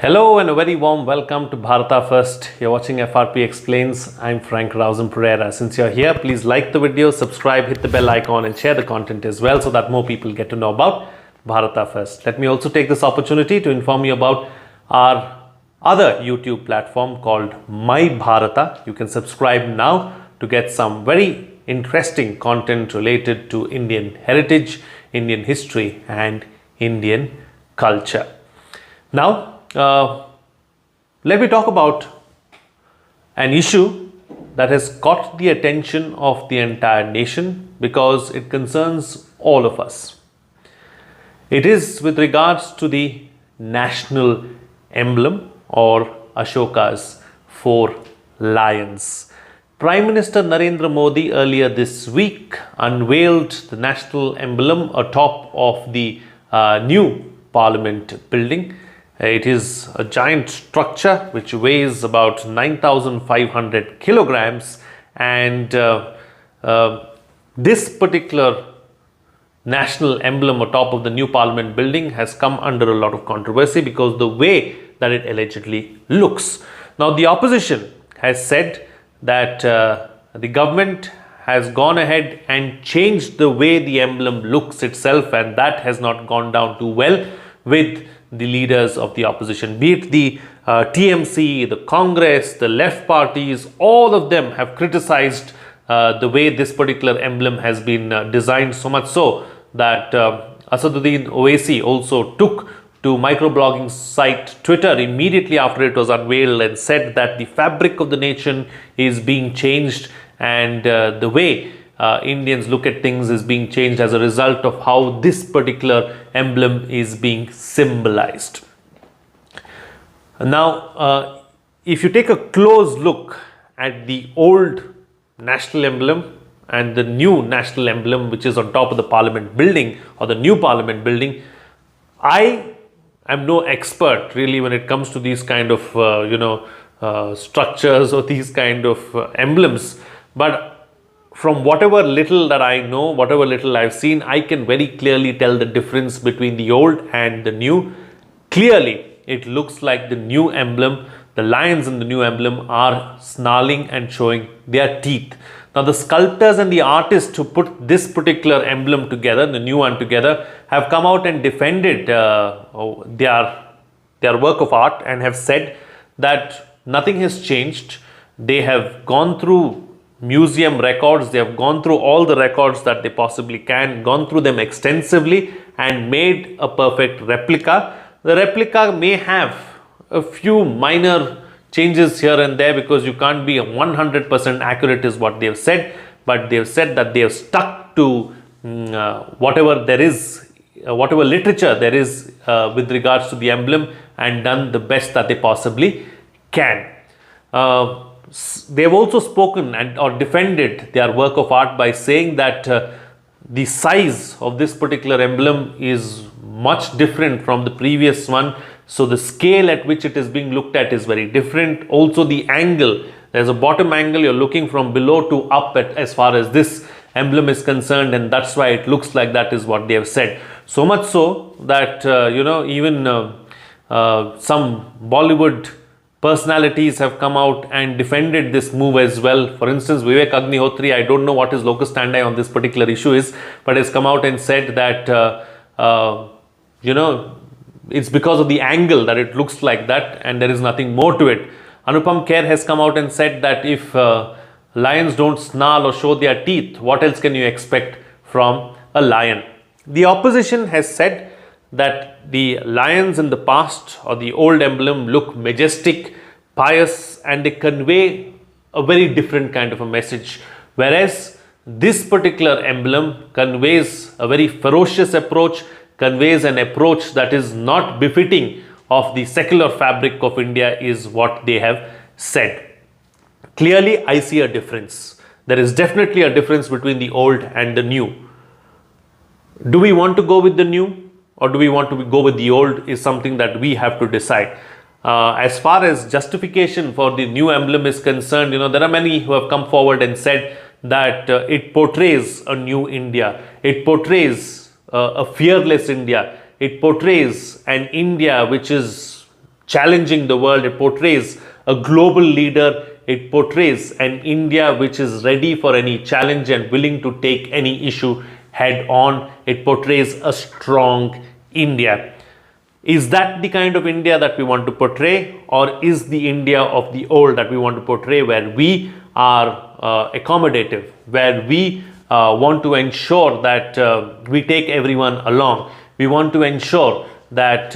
Hello and a very warm welcome to Bharata First. You're watching FRP Explains. I'm Rausan Pereira. Since you're here, please like the video, subscribe, hit the bell icon and share the content as well so that more people get to know about Bharata First. Let me also take this opportunity to inform you about our other YouTube platform called My Bharata. You can subscribe now to get some very interesting content related to Indian heritage, Indian history and Indian culture. Now, let me talk about an issue that has caught the attention of the entire nation because it concerns all of us. It is with regards to the national emblem or Ashoka's 4 lions. Prime Minister Narendra Modi earlier this week unveiled the national emblem atop of the new Parliament building. It is a giant structure which weighs about 9,500 kilograms, and this particular national emblem atop of the new Parliament building has come under a lot of controversy because the way that it allegedly looks. Now, the opposition has said that the government has gone ahead and changed the way the emblem looks itself, and that has not gone down too well with the leaders of the opposition, be it the TMC, the Congress, the left parties. All of them have criticized the way this particular emblem has been designed, so much so that Asaduddin Owaisi also took to microblogging site Twitter immediately after it was unveiled and said that the fabric of the nation is being changed, and the way Indians look at things is being changed as a result of how this particular emblem is being symbolized. Now, if you take a close look at the old national emblem and the new national emblem, which is on top of the Parliament building or the new Parliament building, I am no expert really when it comes to these kind of structures or these kind of emblems, but from whatever little that I know, whatever little I've seen, I can very clearly tell the difference between the old and the new. Clearly, it looks like the new emblem, the lions in the new emblem are snarling and showing their teeth. Now, the sculptors and the artists who put this particular emblem together, the new one together, have come out and defended their work of art and have said that nothing has changed. They have gone through museum records, they have gone through all the records that they possibly can, gone through them extensively and made a perfect replica. The replica may have a few minor changes here and there because you can't be 100% accurate is what they have said, but they have said that they have stuck to whatever there is, whatever literature there is with regards to the emblem and done the best that they possibly can. They have also spoken or defended their work of art by saying that the size of this particular emblem is much different from the previous one. So the scale at which it is being looked at is very different. Also the angle, there's a bottom angle, you're looking from below to up as far as this emblem is concerned, and that's why it looks like that is what they have said. So much so that even some Bollywood personalities have come out and defended this move as well. For instance, Vivek Agnihotri, I don't know what his locus standi on this particular issue is, but has come out and said that, it's because of the angle that it looks like that and there is nothing more to it. Anupam Kher has come out and said that if lions don't snarl or show their teeth, what else can you expect from a lion? The opposition has said that the lions in the past or the old emblem look majestic, pious, and they convey a very different kind of a message, whereas this particular emblem conveys a very ferocious approach, conveys an approach that is not befitting of the secular fabric of India is what they have said. Clearly, I see a difference. There is definitely a difference between the old and the new. Do we want to go with the new or do we want to go with the old is something that we have to decide. As far as justification for the new emblem is concerned, there are many who have come forward and said that it portrays a new India. It portrays a fearless India. It portrays an India which is challenging the world. It portrays a global leader. It portrays an India which is ready for any challenge and willing to take any issue head on. It portrays a strong India. Is that the kind of India that we want to portray, or is the India of the old that we want to portray, where we are accommodative, where we want to ensure that we take everyone along, we want to ensure that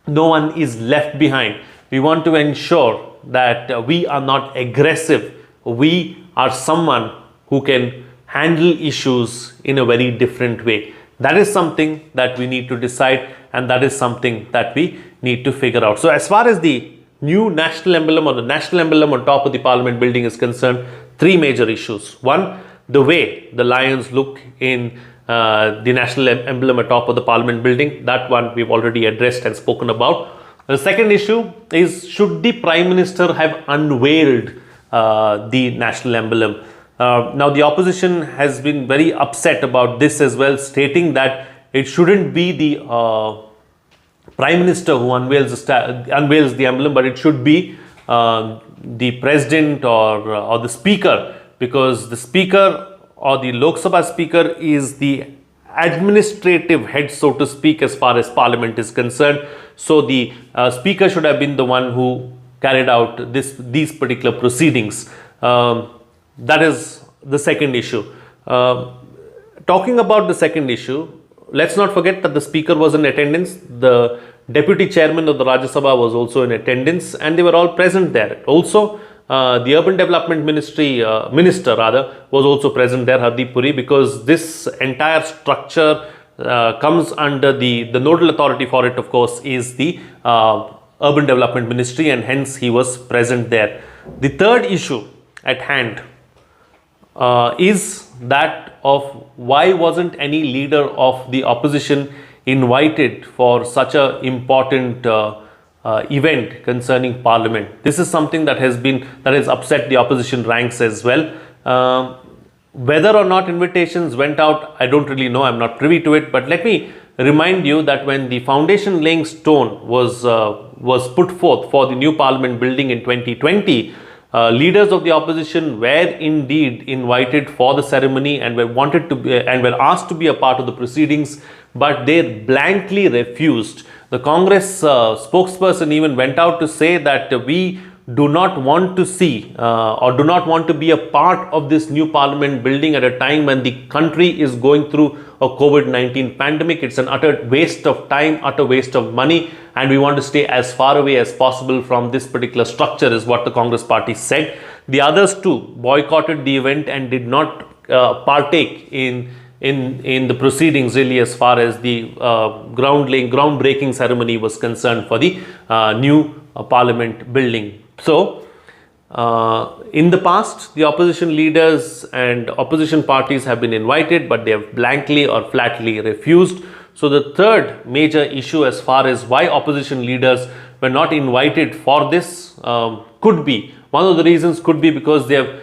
no one is left behind, we want to ensure that we are not aggressive, we are someone who can handle issues in a very different way. That is something that we need to decide, and that is something that we need to figure out. So as far as the new national emblem or the national emblem on top of the Parliament building is concerned, three major issues. One, the way the lions look in the national emblem atop of the Parliament building. That one we've already addressed and spoken about. The second issue is, should the Prime Minister have unveiled the national emblem? Now the opposition has been very upset about this as well, stating that it shouldn't be the Prime Minister who unveils the emblem, but it should be the President or the Speaker, because the Speaker or the Lok Sabha Speaker is the administrative head, so to speak, as far as Parliament is concerned. So the Speaker should have been the one who carried out these particular proceedings. That is the second issue. Talking about the second issue, let's not forget that the Speaker was in attendance. The Deputy Chairman of the Rajya Sabha was also in attendance, and they were all present there. Also, the Urban Development Minister was also present there, Hardeep Puri, because this entire structure comes under the nodal authority for it, of course, is the Urban Development Ministry, and hence he was present there. The third issue at hand is that of why wasn't any leader of the opposition invited for such a important event concerning Parliament. This is something that has upset the opposition ranks as well. Whether or not invitations went out, I don't really know. I'm not privy to it. But let me remind you that when the foundation laying stone was put forth for the new Parliament building in 2020, leaders of the opposition were indeed invited for the ceremony and were asked to be a part of the proceedings, but they blankly refused. The Congress spokesperson even went out to say that we do not want to see or do not want to be a part of this new Parliament building at a time when the country is going through a COVID-19 pandemic. It's an utter waste of time, utter waste of money, and we want to stay as far away as possible from this particular structure, is what the Congress party said. The others too boycotted the event and did not partake in the proceedings, really, as far as the groundbreaking ceremony was concerned for the new Parliament building. So, in the past, the opposition leaders and opposition parties have been invited, but they have blankly or flatly refused. So, the third major issue as far as why opposition leaders were not invited for this could be, one of the reasons could be because they have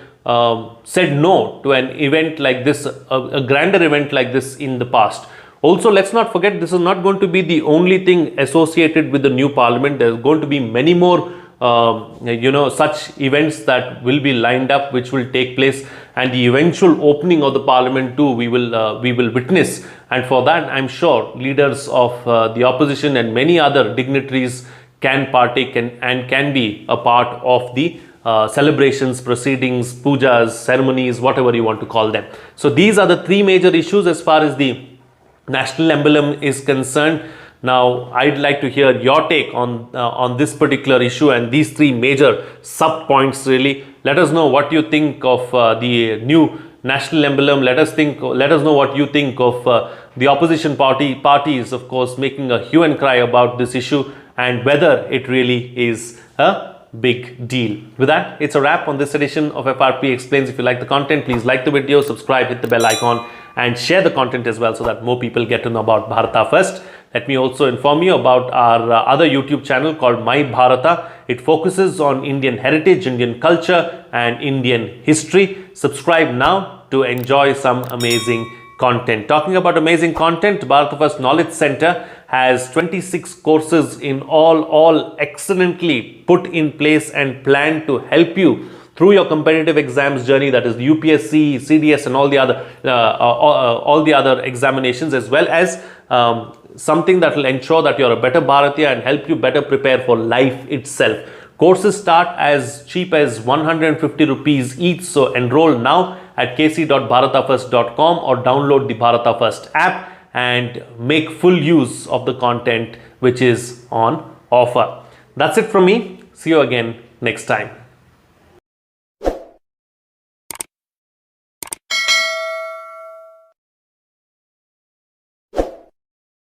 said no to an event like this, a grander event like this in the past. Also, let's not forget, this is not going to be the only thing associated with the new Parliament. There's going to be many more such events that will be lined up, which will take place, and the eventual opening of the Parliament too we will witness. And for that, I'm sure leaders of the opposition and many other dignitaries can partake and can be a part of the celebrations, proceedings, pujas, ceremonies, whatever you want to call them. So these are the three major issues as far as the national emblem is concerned. Now, I'd like to hear your take on this particular issue and these three major sub points. Really, let us know what you think of the new national emblem. Let us know what you think of the opposition parties, of course, making a hue and cry about this issue, and whether it really is a big deal. With that, it's a wrap on this edition of FRP Explains. If you like the content, please like the video, subscribe, hit the bell icon, and share the content as well, so that more people get to know about Bharata first. Let me also inform you about our other YouTube channel called My Bharata. It focuses on Indian heritage, Indian culture, and Indian history. Subscribe now to enjoy some amazing content. Talking about amazing content, Bharata First Knowledge Center has 26 courses in all excellently put in place and planned to help you through your competitive exams journey, that is the UPSC, CDS and all the other examinations, as well as something that will ensure that you're a better Bharatiya and help you better prepare for life itself. Courses start as cheap as 150 rupees each, so enroll now at kc.bharatafirst.com or download the Bharata First app and make full use of the content which is on offer. That's it from me. See you again next time.